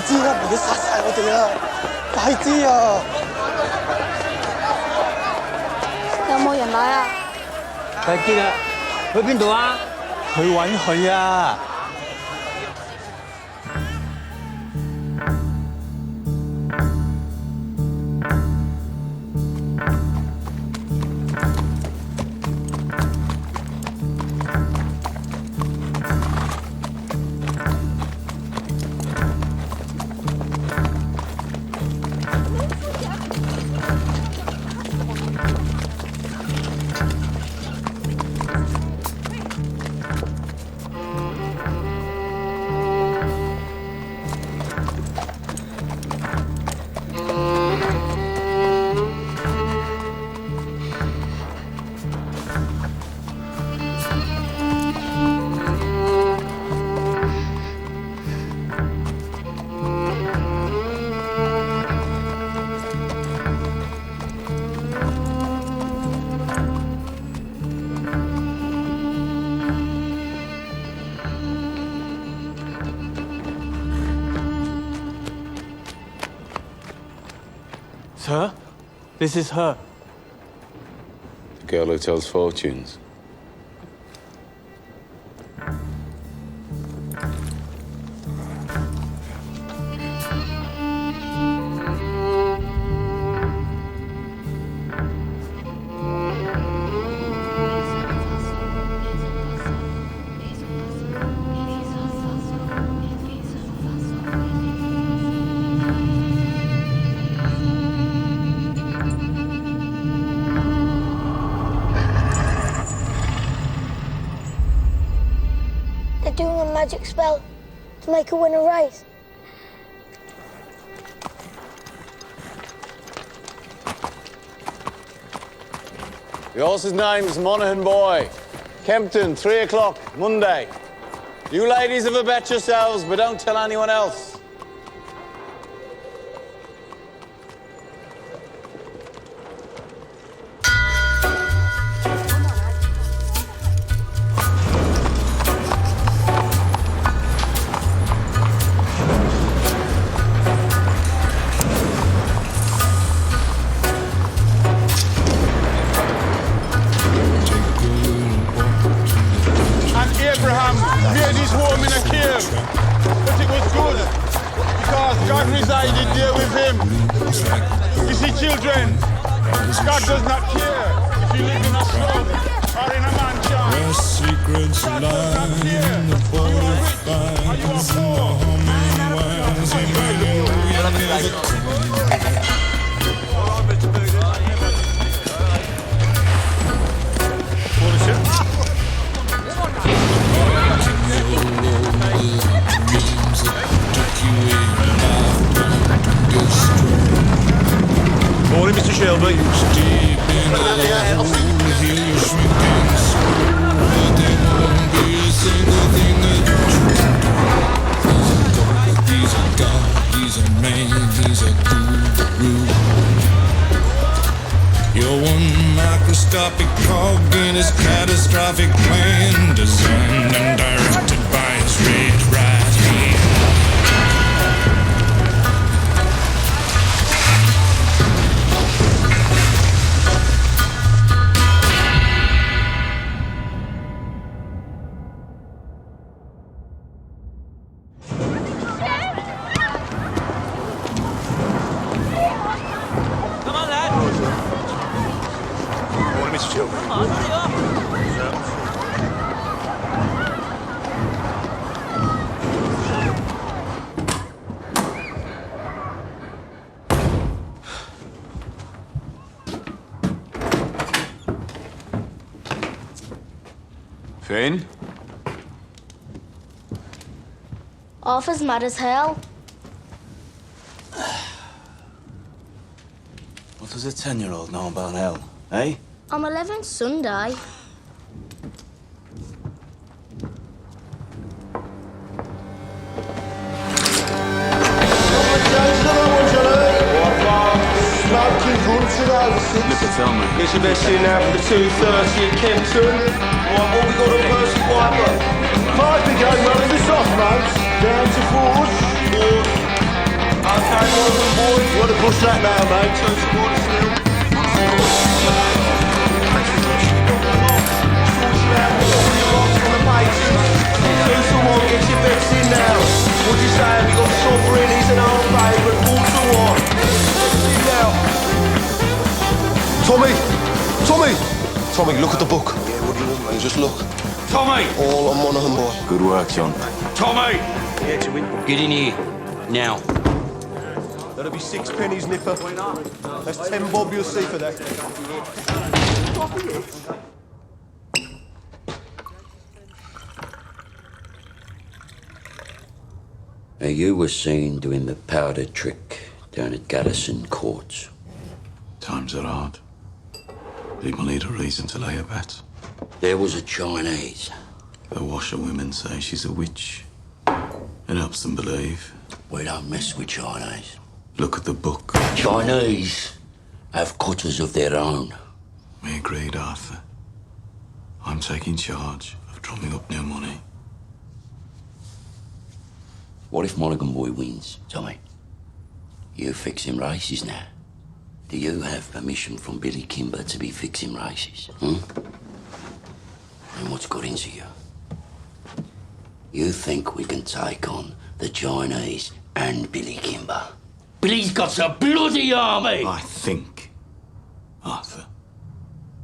知啦，唔係佢殺晒我哋啦！快啲啊！有冇人買啊？睇見啦，去邊度啊？去揾佢啊！Sir, this is her. The girl who tells fortunes. They're doing a magic spell to make her win a race. The horse's name's Monaghan Boy. Kempton, 3 o'clock, Monday. You ladies have a bet yourselves, but don't tell anyone else. Abraham made his home in a cave, but it was good because God resided there with him. You see, children, God does not care if you live in a slum or in a mansion. Where secrets lie in the butterflies and the humming winds, Morning, Mr. Shelby. He's a god, he's a man, he's a guru. You're one microscopic cog in his catastrophic plan, designed and directed by his red right hand. Finn? Arthur's mad as hell. What does a 10-year-old know about hell, eh? I'm 11 Sunday. It's your best in now for the 2:30 at Kempton. Right, what we got on Percy Piper? 5 to go, running this off, mate. Down to 4. What a push that now, mate. Someone get your bets in now. What do you say? We got Sovereign, he's an old favourite, 4-1. Tommy! Tommy! Tommy, look at the book. Yeah, what do you want, man? Just look. Tommy! All on Monaghan boy. Good work, John. Tommy! Get in here, now. That'll be 6 pennies, Nipper. That's 10 bob you'll see for that. Now, you were seen doing the powder trick down at Garrison Courts. Times are hard. People need a reason to lay a bet. There was a Chinese. The washerwomen say she's a witch. It helps them believe. We don't mess with Chinese. Look at the book. Chinese have cutters of their own. We agreed, Arthur. I'm taking charge of drumming up new money. What if Monaghan Boy wins, Tommy? You fix him races now. Do you have permission from Billy Kimber to be fixing races? And what's got into you? You think we can take on the Chinese and Billy Kimber? Billy's got a bloody army! I think, Arthur.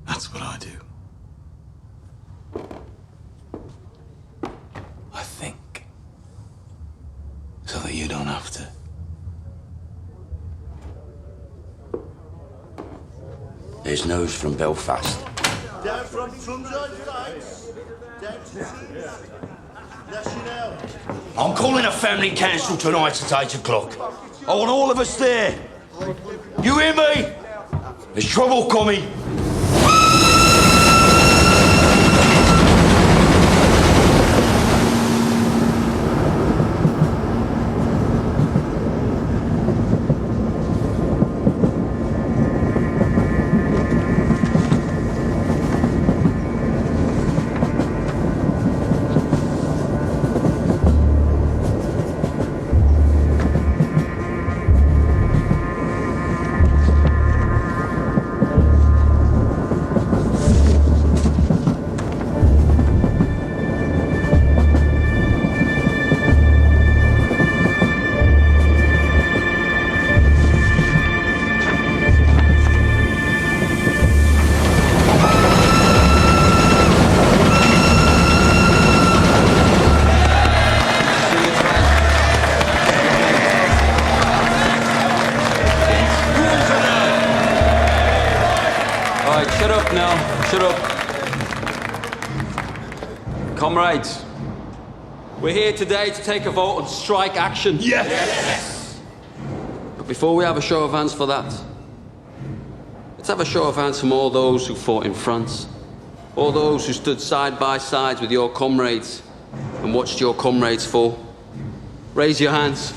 That's what I do. I think. So that you don't have to. There's news from Belfast. Down from Trumside Flats. Down to National. I'm calling a family council tonight at 8 o'clock. I want all of us there. You hear me? There's trouble coming. Shut up. Comrades, we're here today to take a vote on strike action. Yes! But before we have a show of hands for that, let's have a show of hands from all those who fought in France, all those who stood side by side with your comrades and watched your comrades fall. Raise your hands.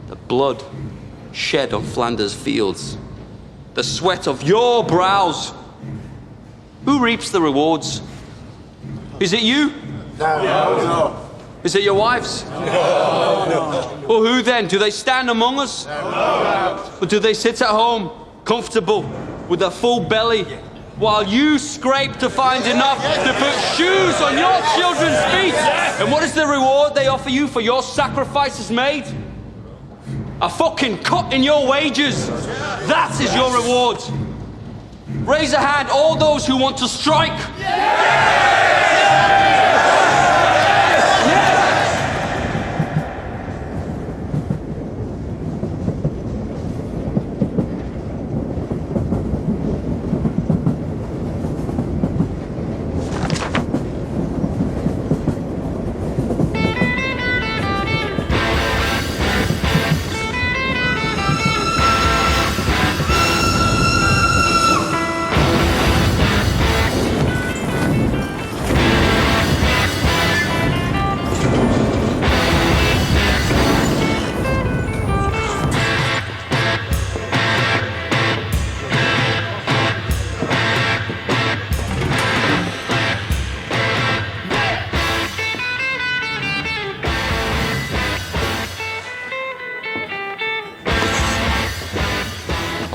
The blood shed on Flanders fields, the sweat of your brows. Who reaps the rewards? Is it you? No. Is it your wives? No. Well, who then? Do they stand among us? No. Or do they sit at home, comfortable, with a full belly, while you scrape to find enough to put shoes on your children's feet? And what is the reward they offer you for your sacrifices made? A fucking cut in your wages. That is your reward. Raise a hand, all those who want to strike.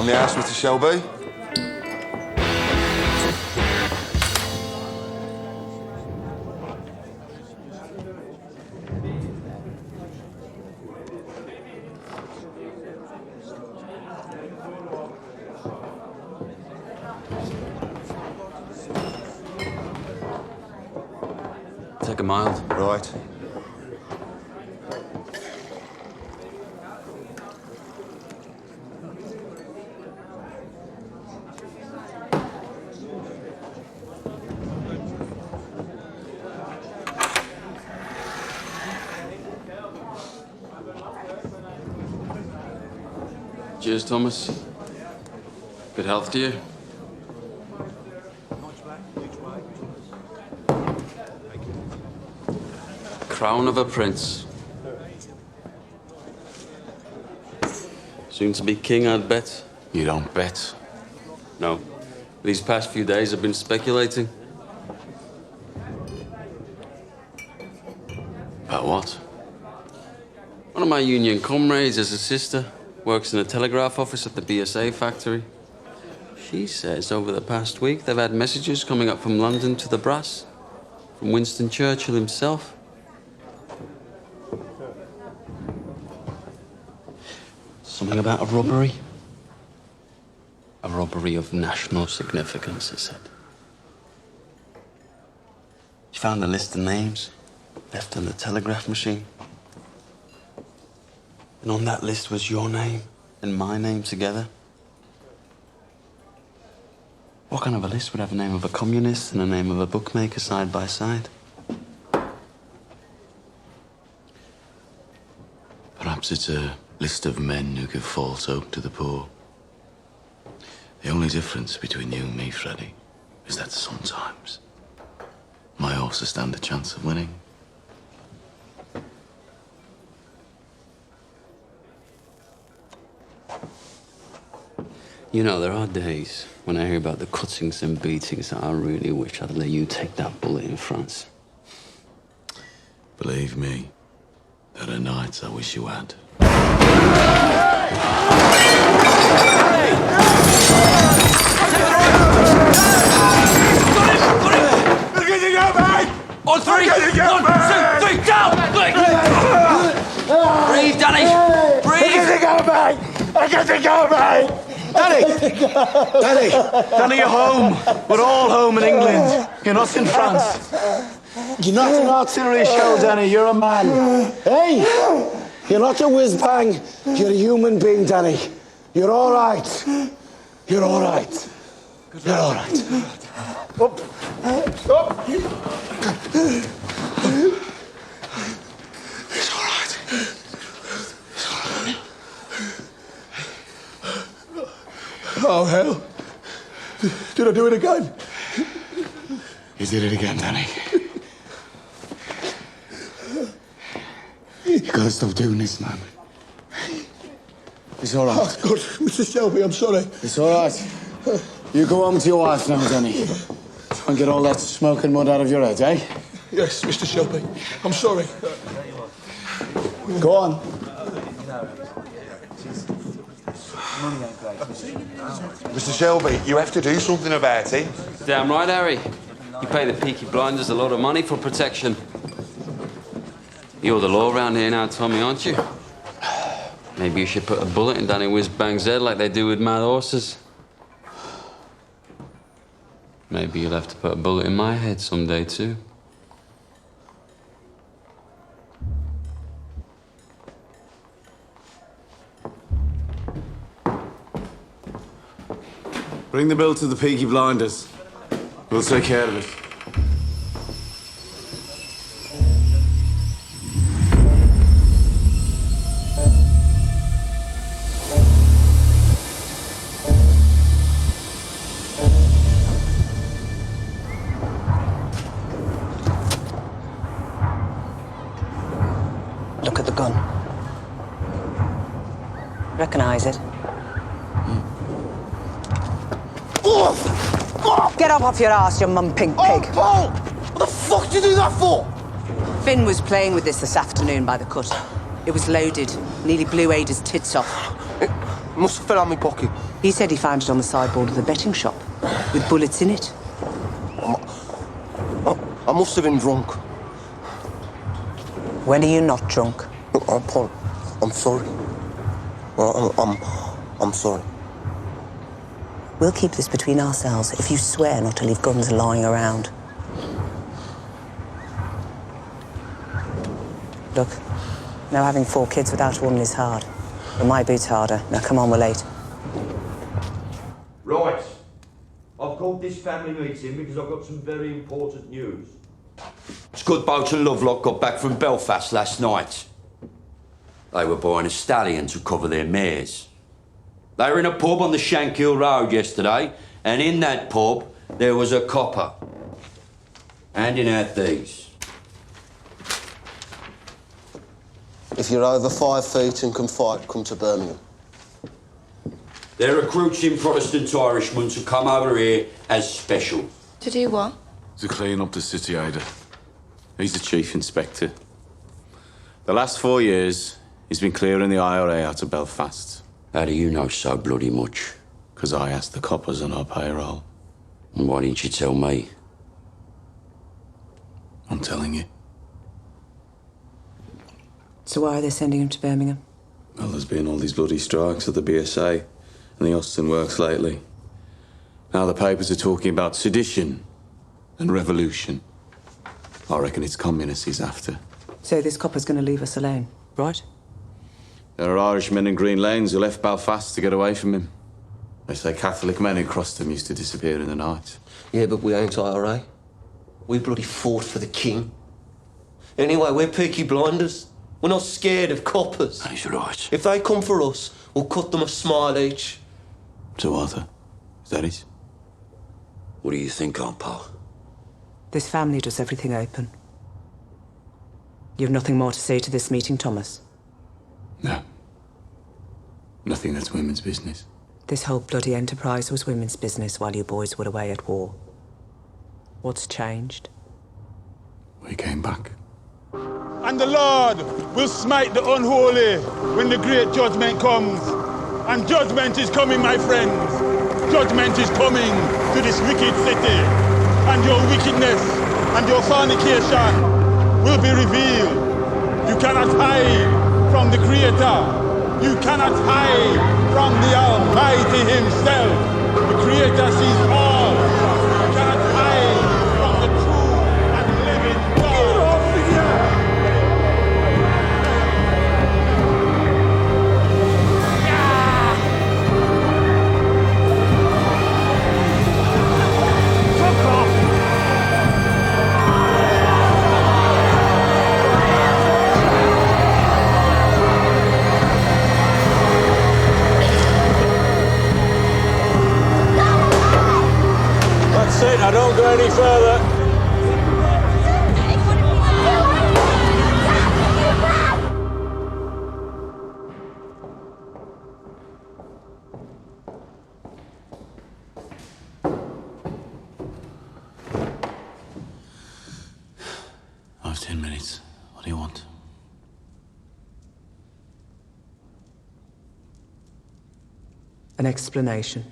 the house, Mr. Shelby? Take a mild. Right. Cheers, Thomas. Good health to you. Crown of a prince. Soon to be king, I'd bet. You don't bet. No. These past few days I've been speculating. About what? One of my union comrades has a sister, works in the telegraph office at the BSA factory. She says over the past week they've had messages coming up from London to the brass, from Winston Churchill himself. Something about a robbery. A robbery of national significance, it said. She found a list of names left on the telegraph machine. And on that list was your name and my name together. What kind of a list would have the name of a communist and the name of a bookmaker side by side? Perhaps it's a list of men who give false hope to the poor. The only difference between you and me, Freddie, is that sometimes my horses stand a chance of winning. You know, there are days when I hear about the cuttings and beatings that I really wish I'd let you take that bullet in France. Believe me, there are nights I wish you had. On three! 1, 2, 3, down! Breathe, Danny! Breathe! I get to go, mate! Danny, you're home. We're all home in England. You're not in France. You're not an artillery shell, Danny. You're a man. Hey! You're not a whiz-bang. You're a human being, Danny. You're all right. You're all right. You're all right. Up. Up. It's all right. It's all right. Oh, hell. Did I do it again? You did it again, Danny. You gotta stop doing this, man. It's all right. Oh, God, Mr. Shelby, I'm sorry. It's all right. You go home to your wife now, Danny. Try and get all that smoke and mud out of your head, eh? Yes, Mr. Shelby. I'm sorry. Go on. Mr. Shelby, you have to do something about it. Damn right, Harry. You pay the Peaky Blinders a lot of money for protection. You're the law around here now, Tommy, aren't you? Maybe you should put a bullet in Danny Whiz-Bang's head like they do with mad horses. Maybe you'll have to put a bullet in my head someday, too. Bring the bill to the Peaky Blinders. We'll take care of it. Look at the gun. Recognize it? Get up off your ass, you mum-pink pig. Oh, Paul! What the fuck did you do that for? Finn was playing with this afternoon by the cut. It was loaded. Nearly blew Ada's tits off. Must have fell out my pocket. He said he found it on the sideboard of the betting shop, with bullets in it. I must have been drunk. When are you not drunk? Look, Paul, I'm sorry. I'm sorry. We'll keep this between ourselves if you swear not to leave guns lying around. Look, now having 4 kids without a woman is hard. But my boot's harder. Now come on, we're late. Right. I've called this family meeting because I've got some very important news. Scudboat and Lovelock got back from Belfast last night. They were buying a stallion to cover their mares. They were in a pub on the Shankill Road yesterday, and in that pub there was a copper handing out these. If you're over 5 feet and can fight, come to Birmingham. They're recruiting Protestant Irishmen to come over here as special. To do what? To clean up the city, Ada. He's the chief inspector. The last 4 years, he's been clearing the IRA out of Belfast. How do you know so bloody much? Because I asked the coppers on our payroll. And why didn't you tell me? I'm telling you. So why are they sending him to Birmingham? Well, there's been all these bloody strikes at the BSA and the Austin Works lately. Now the papers are talking about sedition and revolution. I reckon it's communists he's after. So this copper's going to leave us alone, right? There are Irishmen in Green Lanes who left Belfast to get away from him. They say Catholic men who crossed them used to disappear in the night. Yeah, but we ain't IRA. We bloody fought for the king. Anyway, we're Peaky Blinders. We're not scared of coppers. He's right. If they come for us, we'll cut them a smile each. So, Arthur, is that it? What do you think, Aunt Pal? This family does everything open. You have nothing more to say to this meeting, Thomas? No. Nothing that's women's business. This whole bloody enterprise was women's business while you boys were away at war. What's changed? We came back. And the Lord will smite the unholy when the great judgment comes. And judgment is coming, my friends. Judgment is coming to this wicked city. And your wickedness and your fornication will be revealed. You cannot hide from the Creator. You cannot hide from the Almighty Himself. The Creator sees all. You cannot hide from the true and living God. That's it, I don't go any further. I have 10 minutes. What do you want? An explanation.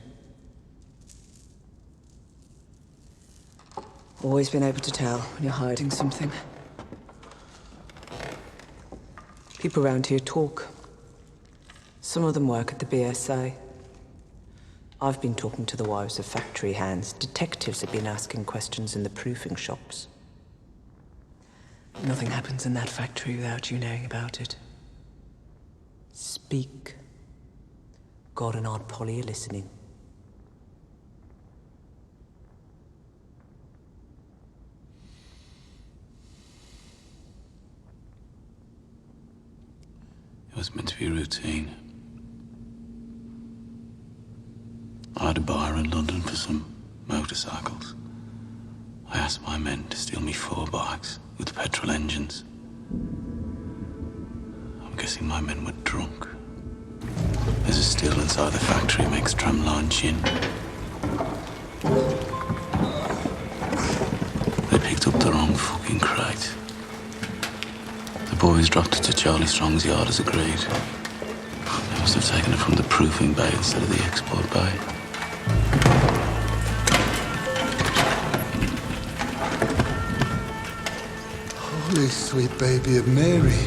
Always been able to tell when you're hiding something. People around here talk. Some of them work at the BSA. I've been talking to the wives of factory hands. Detectives have been asking questions in the proofing shops. Nothing happens in that factory without you knowing about it. Speak. God and Aunt Polly are listening. It was meant to be routine. I had a buyer in London for some motorcycles. I asked my men to steal me 4 bikes with petrol engines. I'm guessing my men were drunk. There's a still inside the factory makes tramline gin. They picked up the wrong fucking crate. The boys dropped it to Charlie Strong's yard as agreed. They Must have taken it from the proofing bay instead of the export bay. Holy sweet baby of Mary.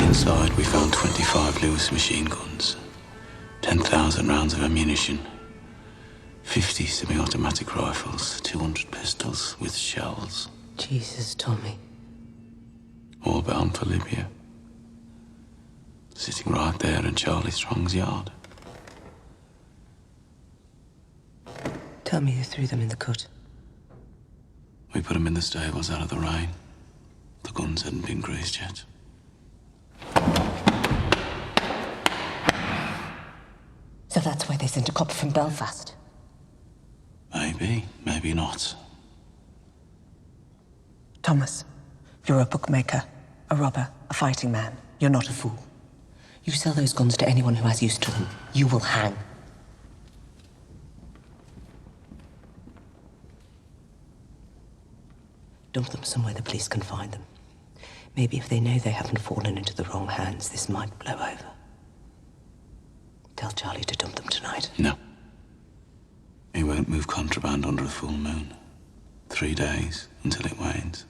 Inside, we found 25 Lewis machine guns, 10,000 rounds of ammunition, 50 semi-automatic rifles, 200 pistols with shells. Jesus, Tommy. All bound for Libya. Sitting right there in Charlie Strong's yard. Tell me you threw them in the cut. We put them in the stables out of the rain. The guns hadn't been greased yet. So that's why they sent a copper from Belfast. Maybe, maybe not. Thomas, you're a bookmaker, a robber, a fighting man. You're not a fool. You sell those guns to anyone who has use to them. You will hang. Dump them somewhere the police can find them. Maybe if they know they haven't fallen into the wrong hands, this might blow over. Tell Charlie to dump them tonight. No. He won't move contraband under a full moon. 3 days until it wanes.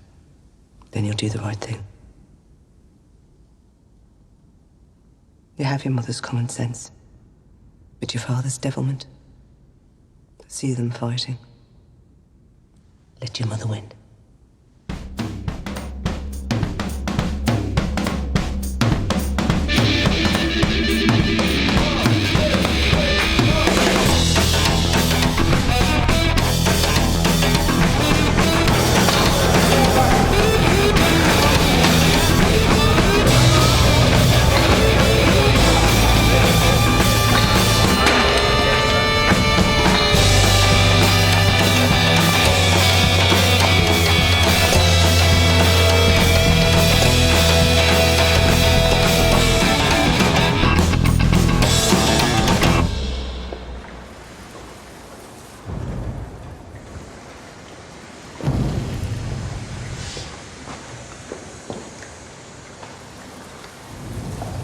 Then you'll do the right thing. You have your mother's common sense, but your father's devilment. See them fighting. Let your mother win.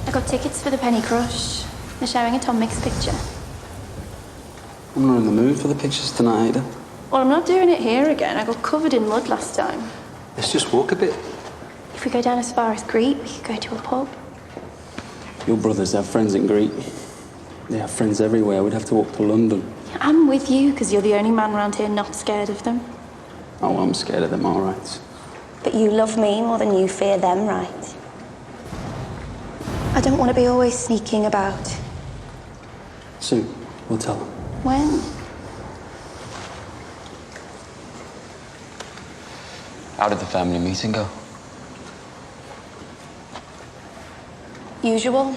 I got tickets for the Penny Crush. They're showing a Tom Mix picture. I'm not in the mood for the pictures tonight, Ada. Well, I'm not doing it here again. I got covered in mud last time. Let's just walk a bit. If we go down as far as Greet, we could go to a pub. Your brothers have friends in Greet. They have friends everywhere. We'd have to walk to London. I'm with you, because you're the only man around here not scared of them. Oh, I'm scared of them, all right. But you love me more than you fear them, right? I don't want to be always sneaking about. Soon, we'll tell them. When? How did the family meeting go? Usual.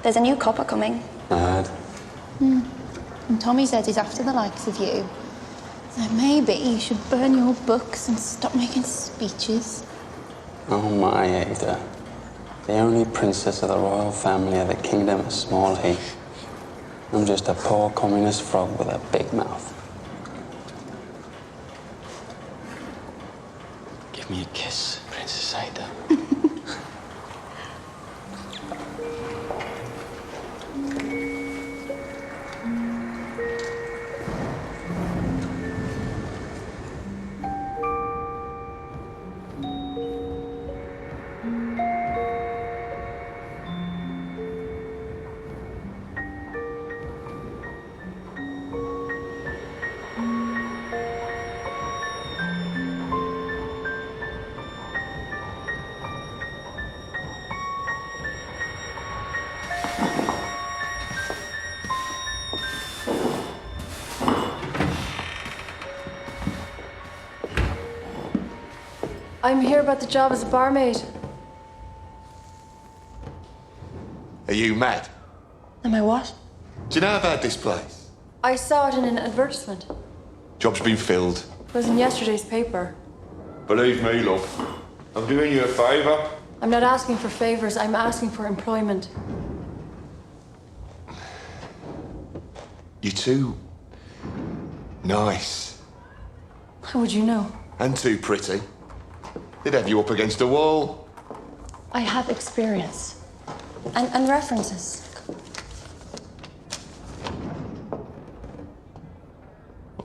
There's a new copper coming. I heard. And Tommy said he's after the likes of you. So maybe you should burn your books and stop making speeches. Oh my, Ada. The only princess of the royal family of the kingdom of Small Heath. I'm just a poor communist frog with a big mouth. Give me a kiss, Princess Ada. I'm here about the job as a barmaid. Are you mad? Am I what? Do you know about this place? I saw it in an advertisement. Job's been filled. It was in yesterday's paper. Believe me, love. I'm doing you a favour. I'm not asking for favors, I'm asking for employment. You're too nice. How would you know? And too pretty. They'd have you up against a wall. I have experience. And references.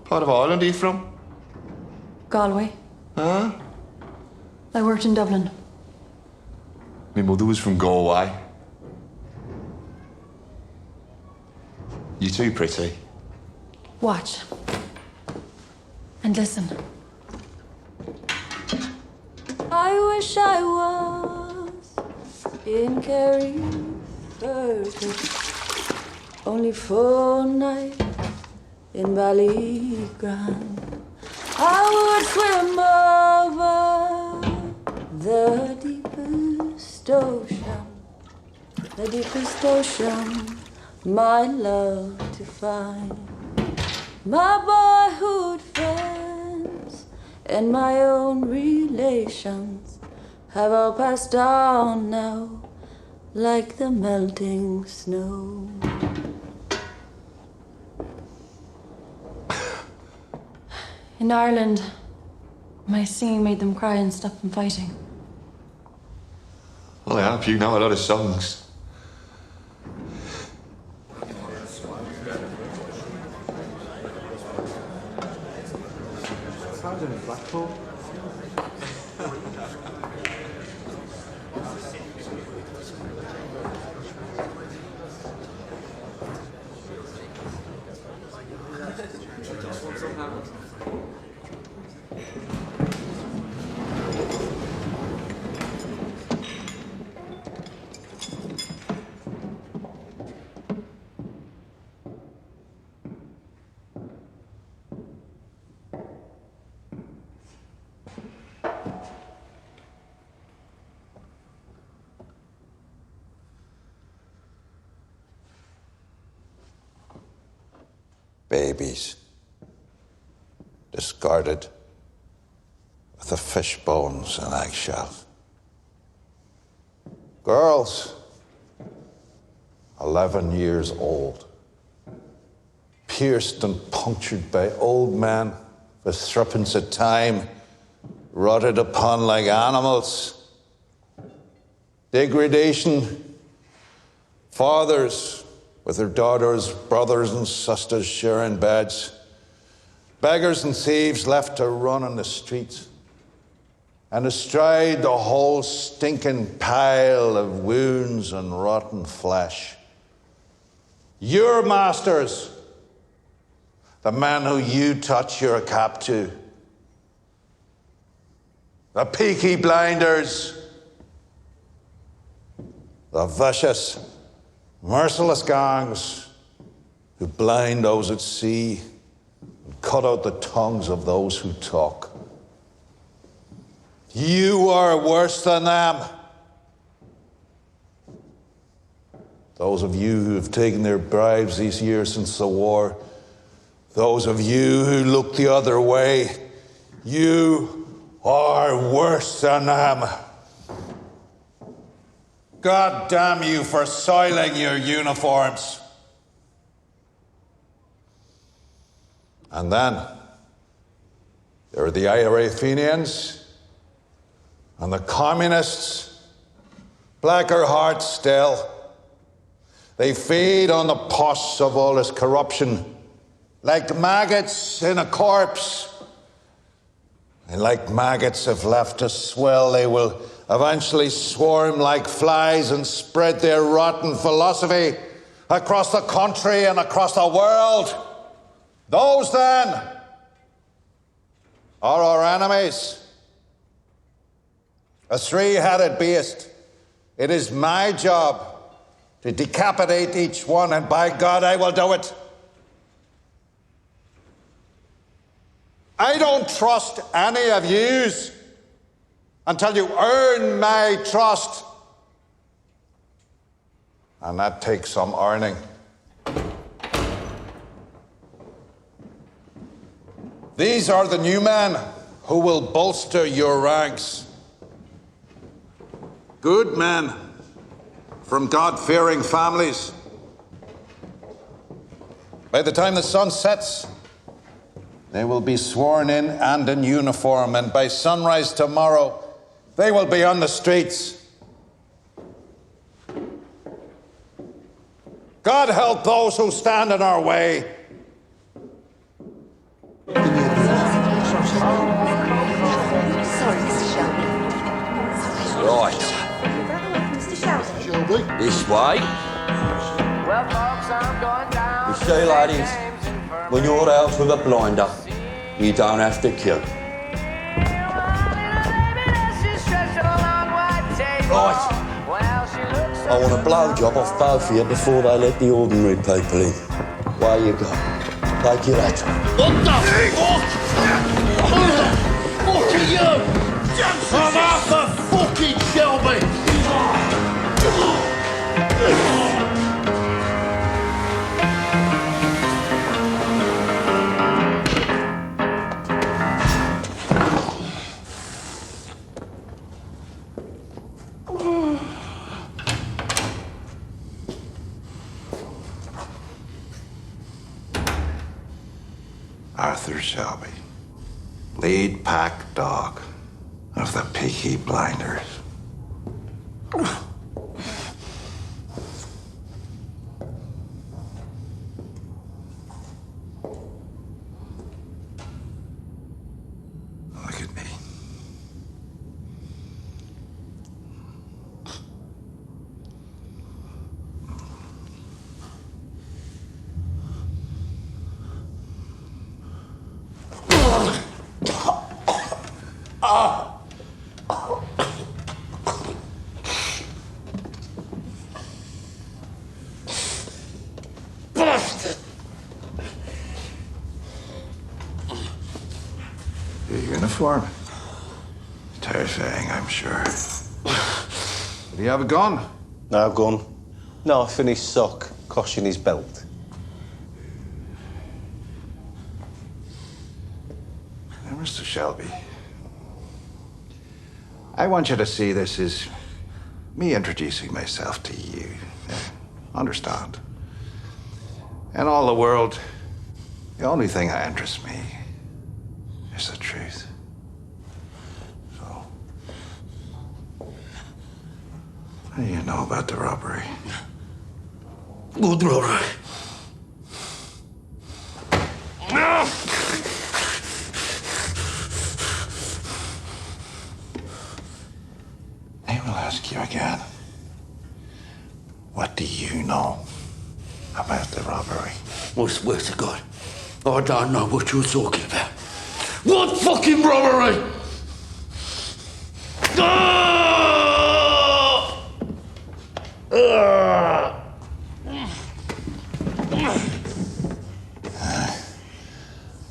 Part of Ireland are you from? Galway. Huh? I worked in Dublin. My mother was from Galway. You're too pretty. Watch. And listen. I wish I was in Kerry Firth, only for a night in Ballygrand. I would swim over the deepest ocean, my love to find. My boyhood friends and my own relations have all passed on now, like the melting snow. In Ireland, my singing made them cry and stop them fighting. Well, I hope you know a lot of songs. Blackpool. Babies, discarded with the fish bones and eggshells. Girls, 11 years old, pierced and punctured by old men with threepence of time, rotted upon like animals. Degradation, fathers with their daughters, brothers and sisters sharing beds. Beggars and thieves left to run in the streets. And astride the whole stinking pile of wounds and rotten flesh. Your masters, the men who you touch your cap to. The Peaky Blinders. The vicious, merciless gangs who blind those at sea and cut out the tongues of those who talk. You are worse than them. Those of you who have taken their bribes these years since the war, those of you who look the other way, you are worse than them. God damn you for soiling your uniforms. And then there are the IRA Fenians and the communists, blacker hearts still. They feed on the pus of all this corruption, like maggots in a corpse. And like maggots, if left to swell, they will eventually swarm like flies and spread their rotten philosophy across the country and across the world. Those, then, are our enemies. A three-headed beast. It is my job to decapitate each one, and by God, I will do it. I don't trust any of yous until you earn my trust. And that takes some earning. These are the new men who will bolster your ranks. Good men from God-fearing families. By the time the sun sets, they will be sworn in and in uniform, and by sunrise tomorrow, they will be on the streets. God help those who stand in our way. Shelby. This way. You see, ladies, when you're out with a blinder, you don't have to kill. Right. I want a blowjob off both of you before they let the ordinary people in. Where you go? Take your hat. What the fuck? Who the fuck are you? I'm Arthur fucking Shelby. Arthur Shelby, lead pack dog of the Peaky Blinders. Look at me. Bastard! Your uniform? Terrifying, I'm sure. Do you have a gun? No gun. Knife in his sock, cosh in his belt. Now, Mr. Shelby, I want you to see this as me introducing myself to you. Understand? In all the world, the only thing that interests me is the truth. So, what do you know about the robbery? Good robbery. No! I will ask you again. What do you know about the robbery? I swear to God, I don't know what you're talking about. What fucking robbery?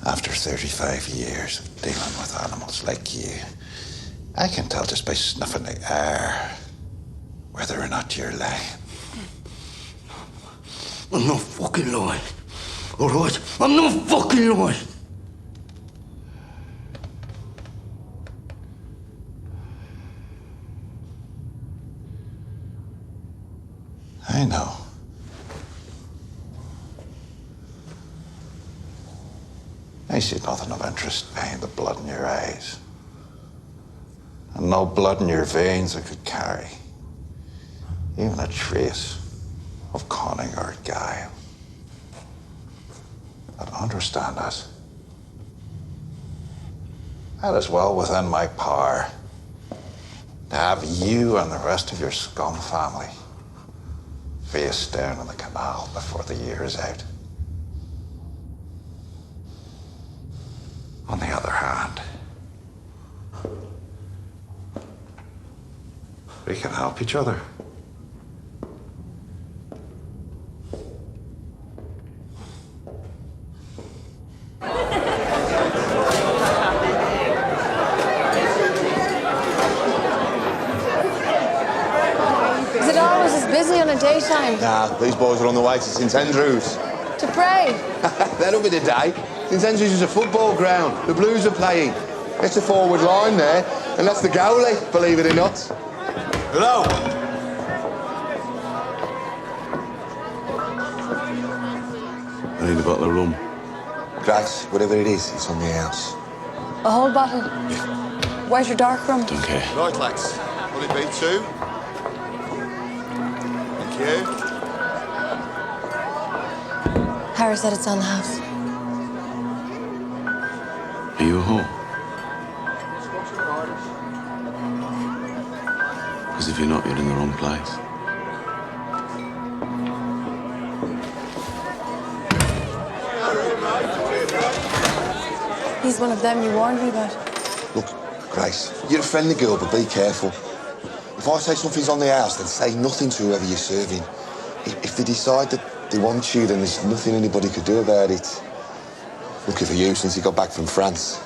After 35 years of dealing with animals like you, I can tell just by snuffing the air whether or not you're lying. I'm not fucking lying. All right? I'm not fucking lying. I know. I see nothing of interest behind the blood in your eyes. And no blood in your veins that could carry even a trace of cunning or guile. But understand this. That is well within my power to have you and the rest of your scum family face down in the canal before the year is out. On the other hand, we can help each other. Is it always as busy on a daytime? Nah, these boys are on the way to St Andrews. To pray? That'll be the day. St Andrews is a football ground. The Blues are playing. That's the forward line there, and that's the goalie, believe it or not. Hello. I need a bottle of rum. Grace, whatever it is, it's on the house. A whole bottle? Where's your dark room? Don't care. Right, lads. Will it be 2? Thank you. Harry said it's on the house. Are you at home? Because if you're not, you're in the wrong place. He's one of them you warned me about. Look, Grace, you're a friendly girl, but be careful. If I say something's on the house, then say nothing to whoever you're serving. If they decide that they want you, then there's nothing anybody could do about it. Lucky for you, since he got back from France.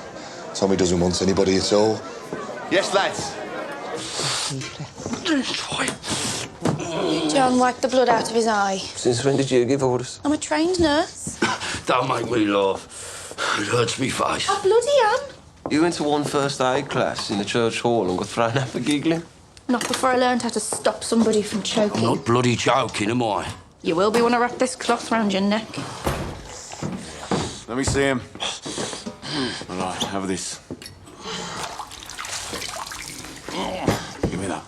Tommy doesn't want anybody at all. Yes, lads? John wiped the blood out of his eye. Since when did you give orders? I'm a trained nurse. Don't make me laugh. It hurts me face. I bloody am. You went to one first aid class in the church hall and got thrown out for giggling? Not before I learned how to stop somebody from choking. I'm not bloody joking, am I? You will be when I wrap this cloth round your neck. Let me see him. All right, have this. Give me that.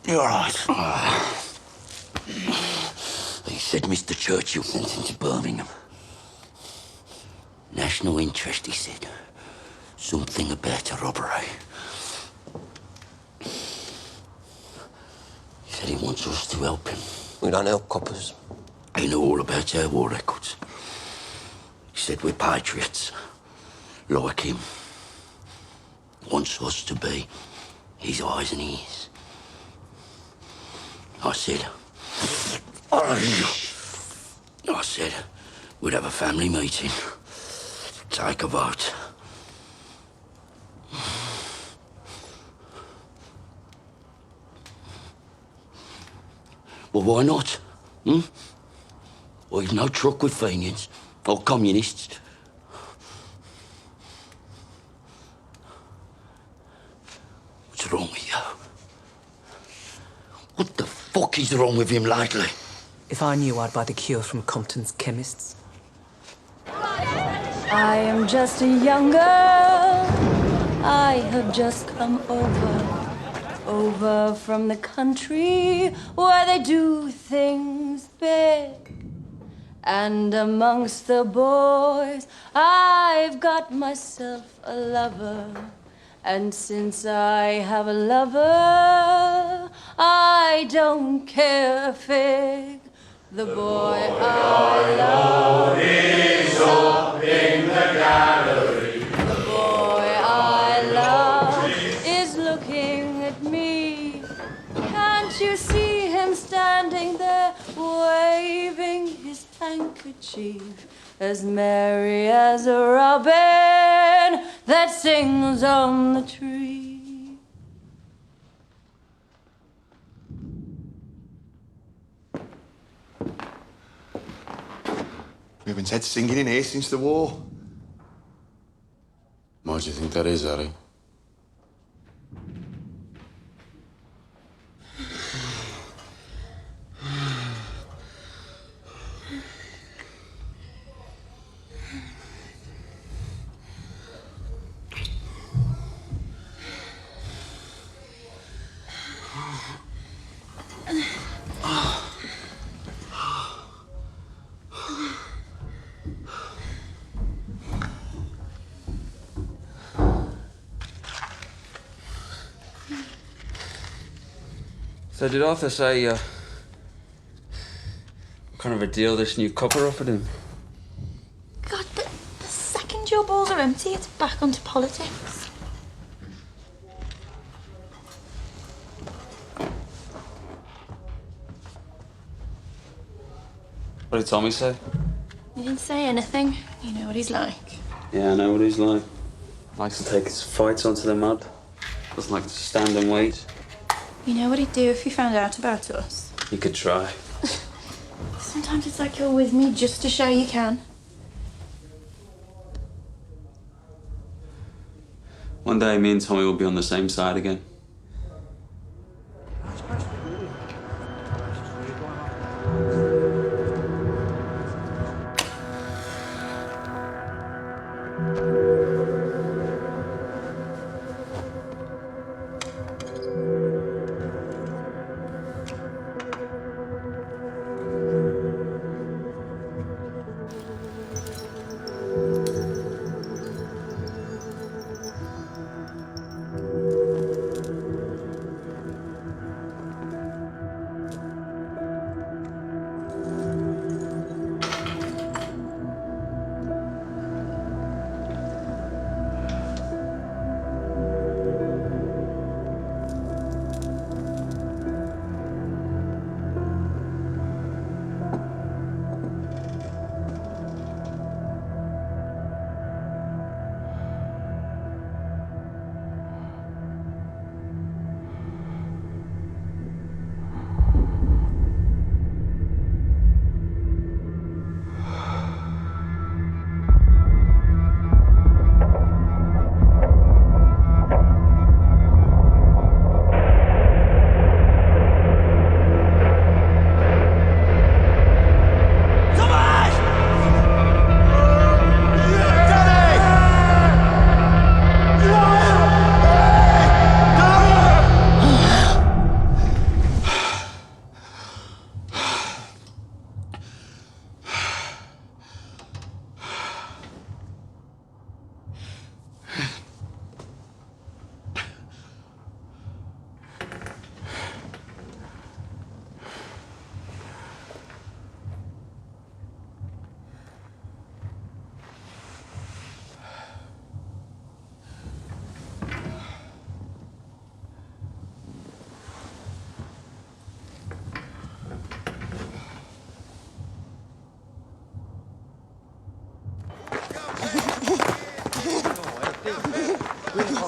You're all right. He said Mr. Churchill sent him to Birmingham. National interest, he said. Something about a robbery. He said he wants us to help him. We don't help coppers. He knew all about our war records. He said we're patriots, like him. Wants us to be his eyes and ears. I said we'd have a family meeting, take a vote. Well, why not? Well, you've no truck with Fenians or communists. What's wrong with you? What the fuck is wrong with him lately? If I knew, I'd buy the cure from Compton's chemists. I am just a young girl. I have just come over from the country where they do things big. And amongst the boys, I've got myself a lover. And since I have a lover, I don't care a fig. The boy I love is up in the gallery. The boy I love is looking at me. Can't you see him standing there, waving his handkerchief, as merry as a robin that sings on the tree? We haven't had singing in here since the war. Why do you think that is, Harry? So did Arthur say, what kind of a deal this new copper offered him? God, the second your balls are empty, it's back onto politics. What did Tommy say? He didn't say anything. You know what he's like. Yeah, I know what he's like. Likes to take his fights onto the mud. Doesn't like to stand and wait. You know what he'd do if he found out about us? He could try. Sometimes it's like you're with me just to show you can. One day, me and Tommy will be on the same side again.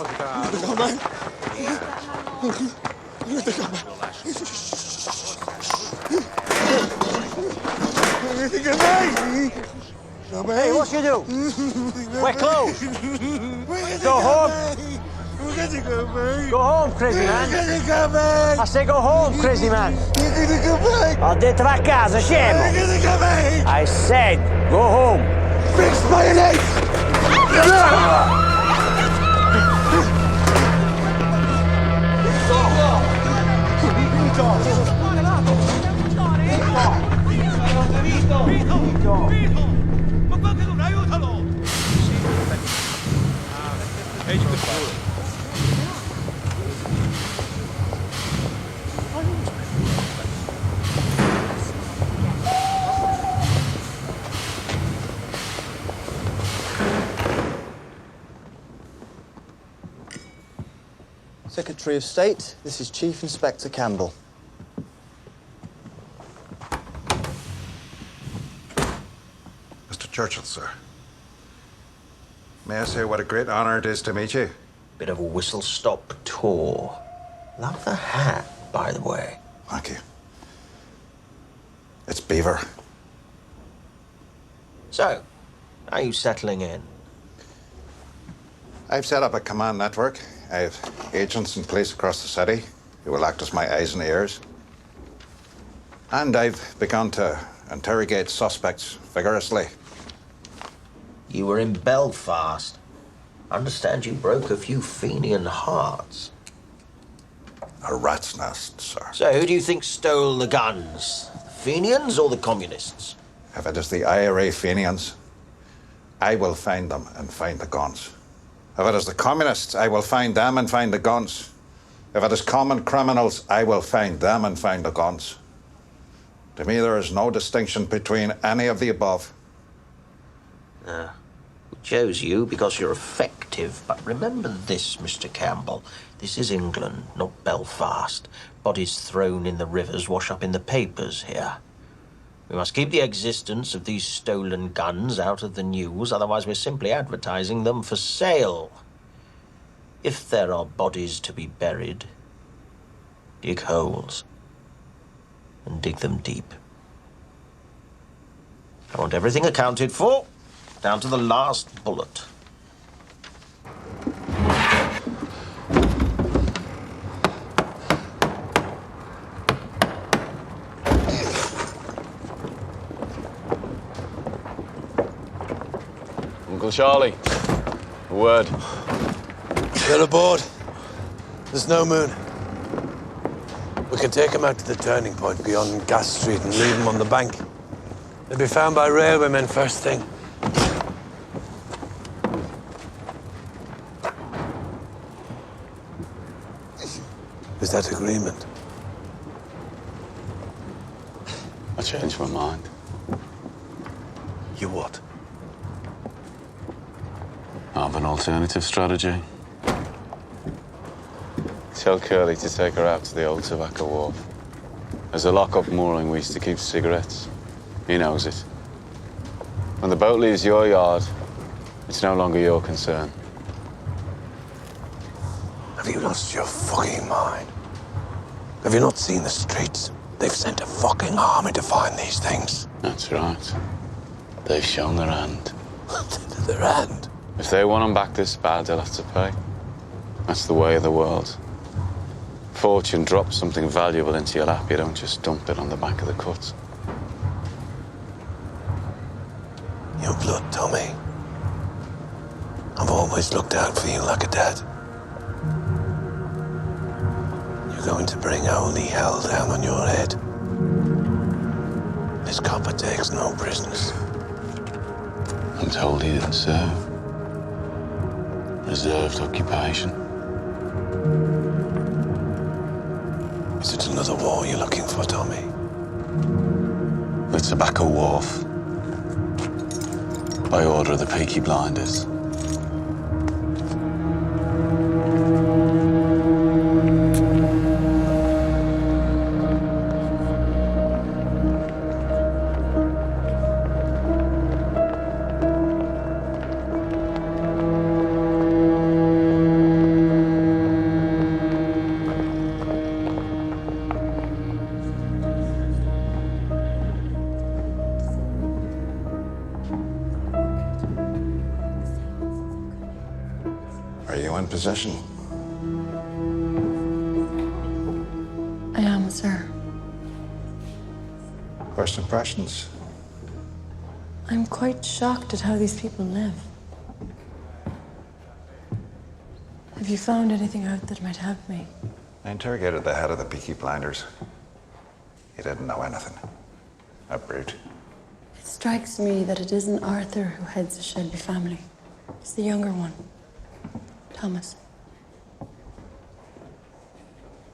Hey, what you do? We're closed. Go home. Go home, crazy man. I say go home, crazy man. Ho detto va a casa, scemo. I said go home. Fix mayonnaise! Secretary of State, this is Chief Inspector Campbell. Mr. Churchill, sir. May I say what a great honor it is to meet you? Bit of a whistle-stop tour. Love the hat, by the way. Thank you. It's Beaver. So, are you settling in? I've set up a command network. I have agents in place across the city who will act as my eyes and ears. And I've begun to interrogate suspects vigorously. You were in Belfast. I understand you broke a few Fenian hearts. A rat's nest, sir. So who do you think stole the guns? The Fenians or the communists? If it is the IRA Fenians, I will find them and find the guns. If it is the communists, I will find them and find the guns. If it is common criminals, I will find them and find the guns. To me, there is no distinction between any of the above. We chose you because you're effective, but remember this, Mr. Campbell. This is England, not Belfast. Bodies thrown in the rivers wash up in the papers here. We must keep the existence of these stolen guns out of the news, otherwise we're simply advertising them for sale. If there are bodies to be buried, dig holes and dig them deep. I want everything accounted for, down to the last bullet. Uncle Charlie, a word. Get aboard. There's no moon. We can take them out to the turning point beyond Gas Street and leave them on the bank. They'll be found by railwaymen first thing. Is that agreement? I changed my mind. You what? I have an alternative strategy. Tell Curly to take her out to the old tobacco wharf. There's a lock-up mooring we used to keep cigarettes. He knows it. When the boat leaves your yard, it's no longer your concern. Have you lost your fucking mind? Have you not seen the streets? They've sent a fucking army to find these things. That's right. They've shown their hand. Their hand? If they want them back this bad, they'll have to pay. That's the way of the world. Fortune drops something valuable into your lap, you don't just dump it on the back of the cut. Your blood, Tommy. I've always looked out for you like a dad. You're going to bring holy hell down on your head. This copper takes no prisoners. I'm told he didn't serve. Reserved occupation. Is it another war you're looking for, Tommy? The Tobacco Wharf. By order of the Peaky Blinders. position. I am, sir. First impressions? I'm quite shocked at how these people live. Have you found anything out that might help me? I interrogated the head of the Peaky Blinders. He didn't know anything. A brute. It strikes me that it isn't Arthur who heads the Shelby family. It's the younger one, Thomas.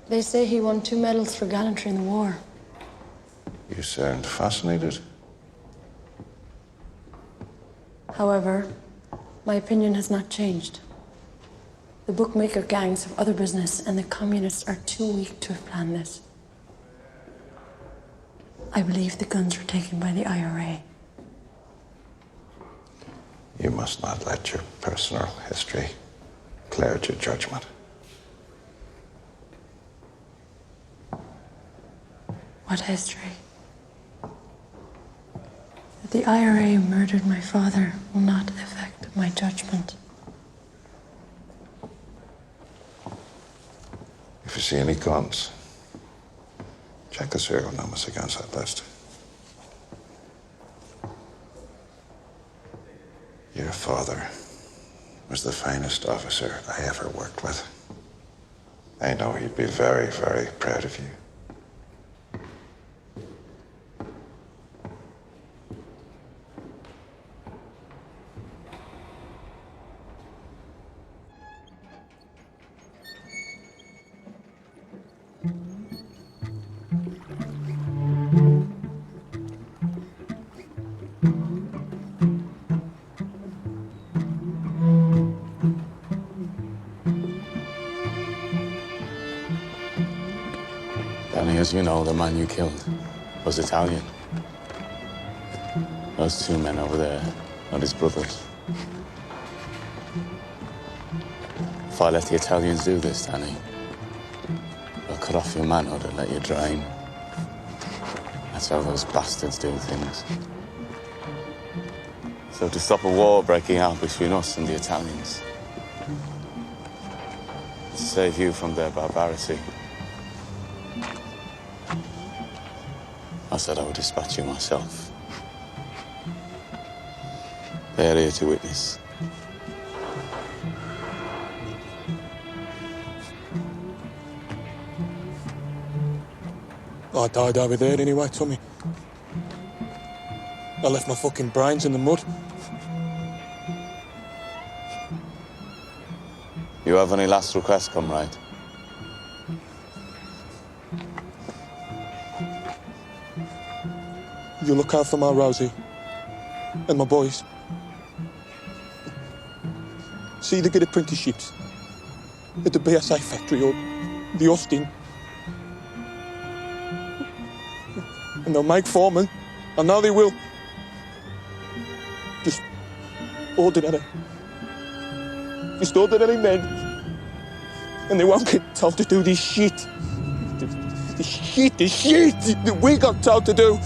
They say he won 2 medals for gallantry in the war. You sound fascinated. However, my opinion has not changed. The bookmaker gangs have other business, and the communists are too weak to have planned this. I believe the guns were taken by the IRA. You must not let your personal history cloud your judgment. What history? That the IRA murdered my father will not affect my judgment. If you see any guns, check the serial numbers against that list. Your father was the finest officer I ever worked with. I know he'd be very, very proud of you. Danny, as you know, the man you killed was Italian. Those 2 men over there are his brothers. If I let the Italians do this, Danny, they'll cut off your manhood and let you drain. That's how those bastards do things. So to stop a war breaking out between us and the Italians, to save you from their barbarity, I said I would dispatch you myself. They're here to witness. I died over there anyway, Tommy. I left my fucking brains in the mud. You have any last requests, comrade? You look out for my Rosie and my boys. See they get apprenticeships at the BSA factory or the Austin. And they'll make foremen. I know they will. Just ordinary. Just ordinary men. And they won't get told to do this shit. The shit that we got told to do.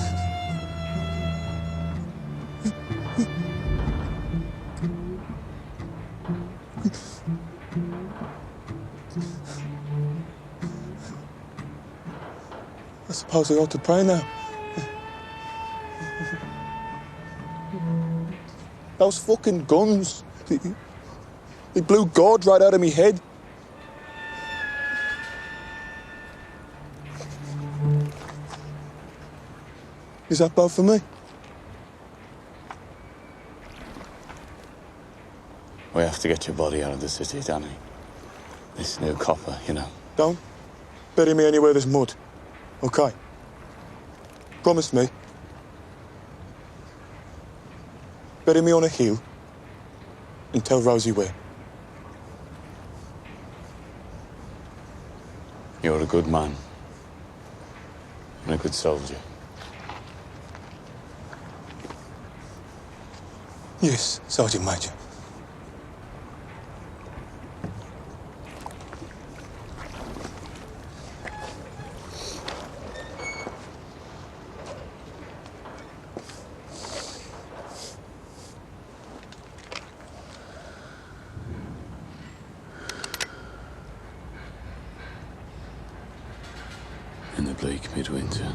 I suppose I ought to pray now. Those fucking guns, they blew God right out of me head. Is that bad for me? We have to get your body out of the city, Danny. This new copper, you know. Don't bury me anywhere there's mud, okay? Promise me. Bury me on a hill and tell Rosie where. You're a good man and a good soldier. Yes, Sergeant Major. in the bleak midwinter.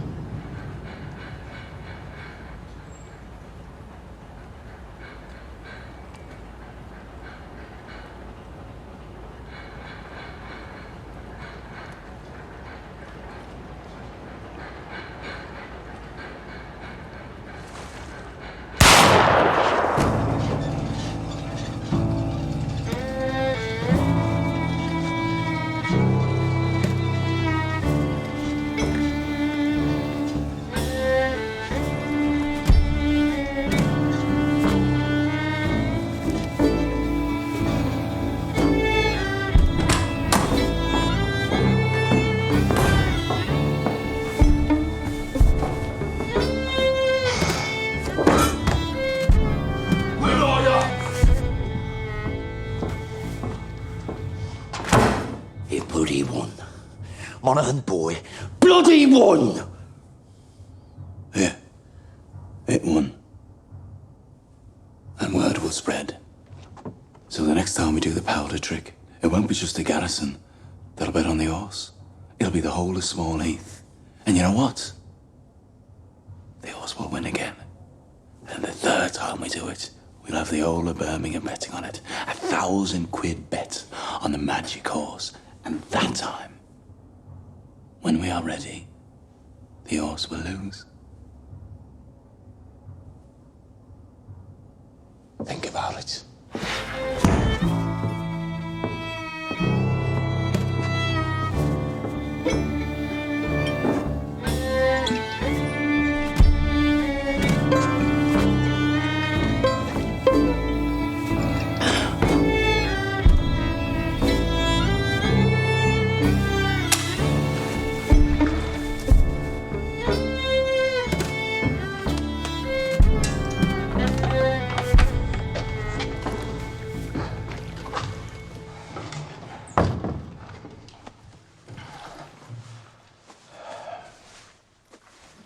It bloody won. Monaghan boy, bloody won! Yeah, it won. And word will spread. So the next time we do the powder trick, it won't be just the garrison that'll bet on the horse. It'll be the whole of Small Heath. And you know what? The horse will win again. And the third time we do it, we'll have the whole of Birmingham betting on it. £1,000 bet on the magic horse. And that time, when we are ready, the horse will lose. Think about it.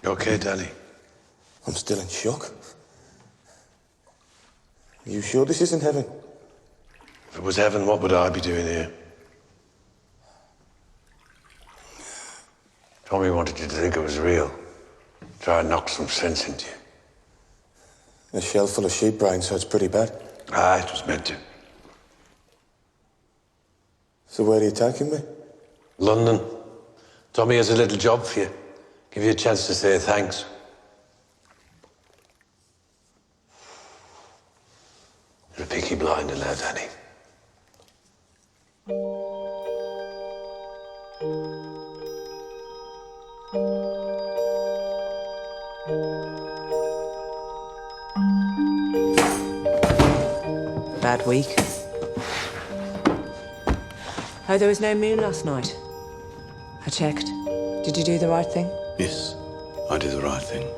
You okay, Danny? I'm still in shock. Are you sure this isn't heaven? If it was heaven, what would I be doing here? Tommy wanted you to think it was real. Try and knock some sense into you. A shell full of sheep brains, so it's pretty bad. Ah, it was meant to. So where are you taking me? London. Tommy has a little job for you. Give you a chance to say thanks. You're a peaky blinder now, Danny. Bad week. Oh, there was no moon last night. I checked. Did you do the right thing? Yes, I did the right thing.